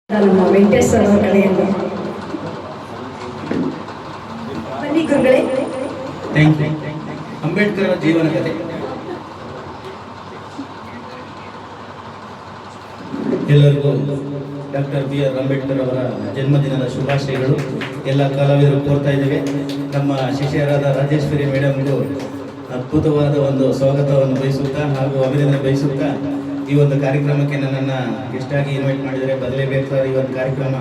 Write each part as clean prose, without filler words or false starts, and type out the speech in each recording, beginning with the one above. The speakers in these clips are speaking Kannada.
ನಮ್ಮ ವೆಂಕಟೇಶ್ ಸರ್ ಅವರ ಕಡೆಯಿಂದ ಬನ್ನಿ ಗುರುಗಳೇ. Thank you. ಅಂಬೇಡ್ಕರ್ ಜೀವನ ಕಥೆ. ಎಲ್ಲರಿಗೂ ಡಾಕ್ಟರ್ ಬಿ.ಆರ್. ಅಂಬೇಡ್ಕರ್ ಅವರ ಜನ್ಮದಿನದ ಶುಭಾಶಯಗಳು. ಎಲ್ಲ ಕಲಾವಿದರು ಕೋರ್ತಾ ಇದ್ದೇವೆ. ನಮ್ಮ ಶಿಷ್ಯರಾದ ರಾಜೇಶ್ವರಿ ಮೇಡಮ್ಗೂ ಅದ್ಭುತವಾದ ಒಂದು ಸ್ವಾಗತವನ್ನು ಬಯಸುತ್ತಾ ಹಾಗೂ ಅಭಿನಂದನೆ ಬಯಸುತ್ತಾ ಈ ಒಂದು ಕಾರ್ಯಕ್ರಮಕ್ಕೆ ನನ್ನನ್ನು ಗೆಸ್ಟಾಗಿ ಇನ್ವೈಟ್ ಮಾಡಿದರೆ ಬದಲೇಬೇಕಾದ ಈ ಒಂದು ಕಾರ್ಯಕ್ರಮ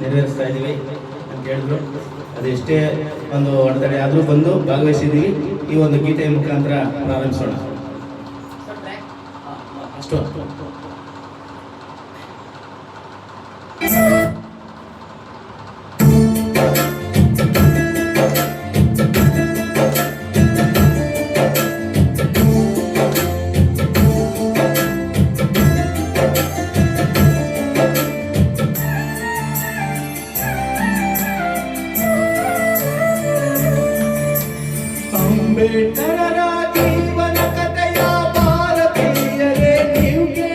ನೆರವೇರಿಸ್ತಾ ಇದ್ದೀವಿ ಅಂತ ಹೇಳಿದ್ರು. ಅದೆಷ್ಟೇ ಒಂದು ಅಡೆತಡೆ ಆದರೂ ಬಂದು ಭಾಗವಹಿಸಿದ್ದೀವಿ. ಈ ಒಂದು ಗೀತೆಯ ಮುಖಾಂತರ ಪ್ರಾರಂಭಿಸೋಣ. ಅಷ್ಟು ಅಂಬೇಡ್ಕರರ ಜೀವನ ಕಥೆಯ ಭಾರತೀಯರೇ ನಿಮಗೆ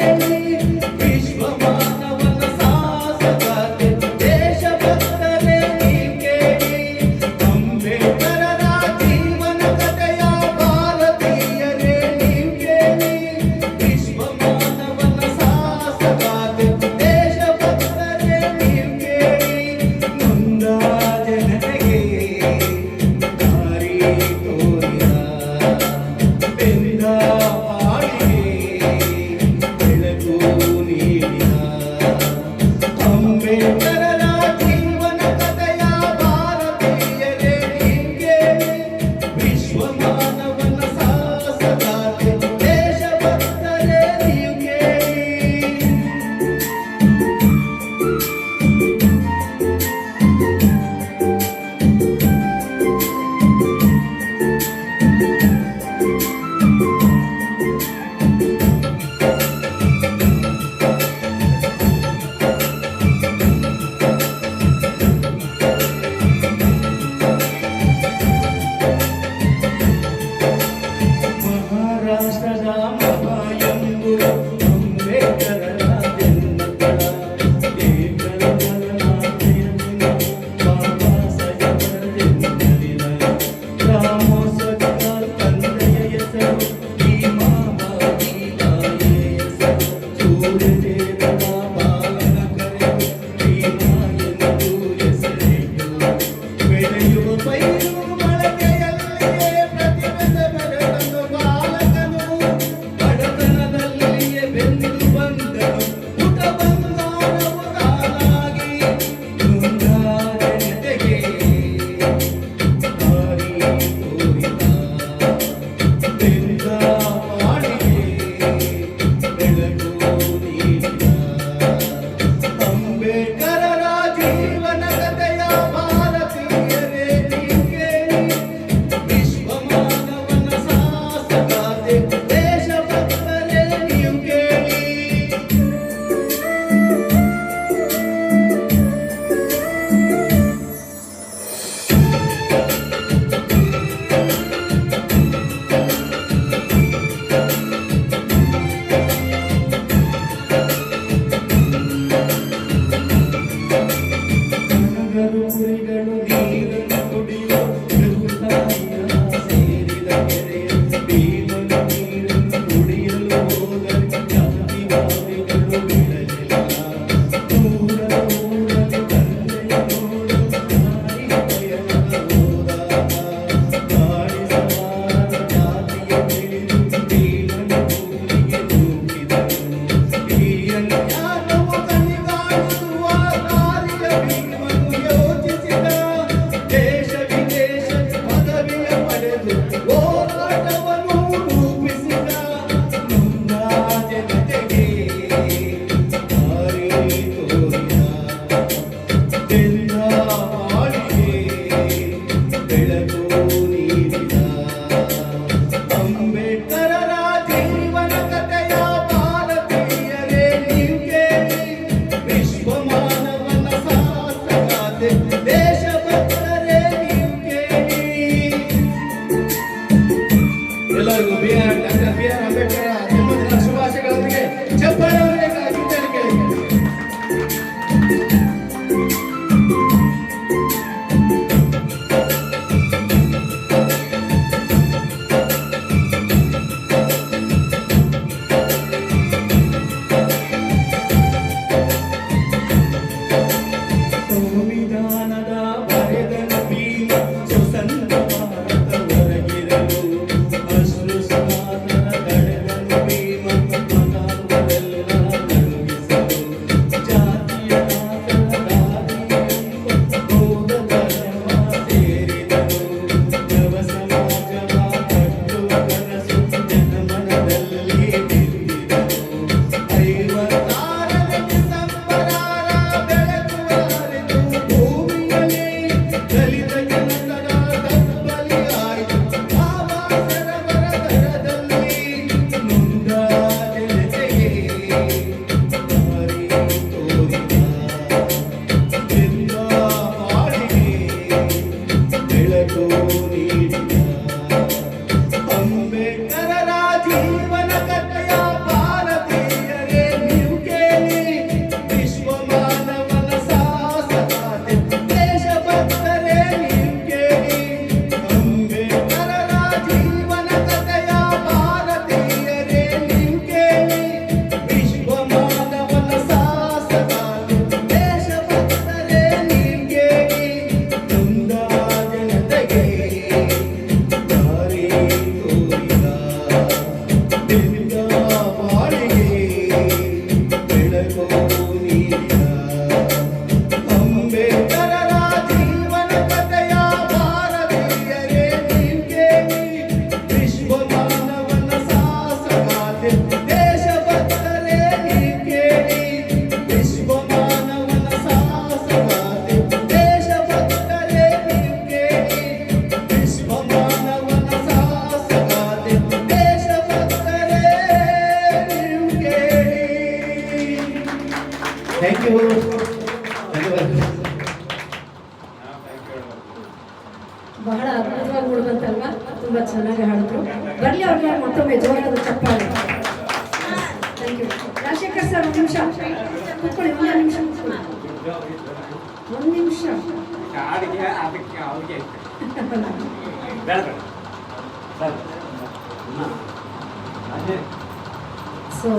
ಥ್ಯಾಂಕ್ ಯು. ಧನ್ಯವಾದ. ಬಹಳ ಅದ್ಭುತವಾಗಿ ಮೂಡುವಂತಲ್ವಾ, ತುಂಬಾ ಚೆನ್ನಾಗಿ ಹಾಡಿದ್ರು. ಬರ್ಲಿ ಅವ್ರಿಗೆ ಮತ್ತೊಮ್ಮೆ ಜೋರಾದ ಚಪ್ಪಾಳೆ. Thank you. ರಾಜಶೇಖರ್ ಸರ್, ಒಂದು ನಿಮಿಷ ಕೂತ್ಕೊಳ್ಳಿ, ಒಂದು ನಿಮಿಷ ಕೂತ್ಕೊಳ್ಳಿ, ಒಂದು ನಿಮಿಷ. ಸೊ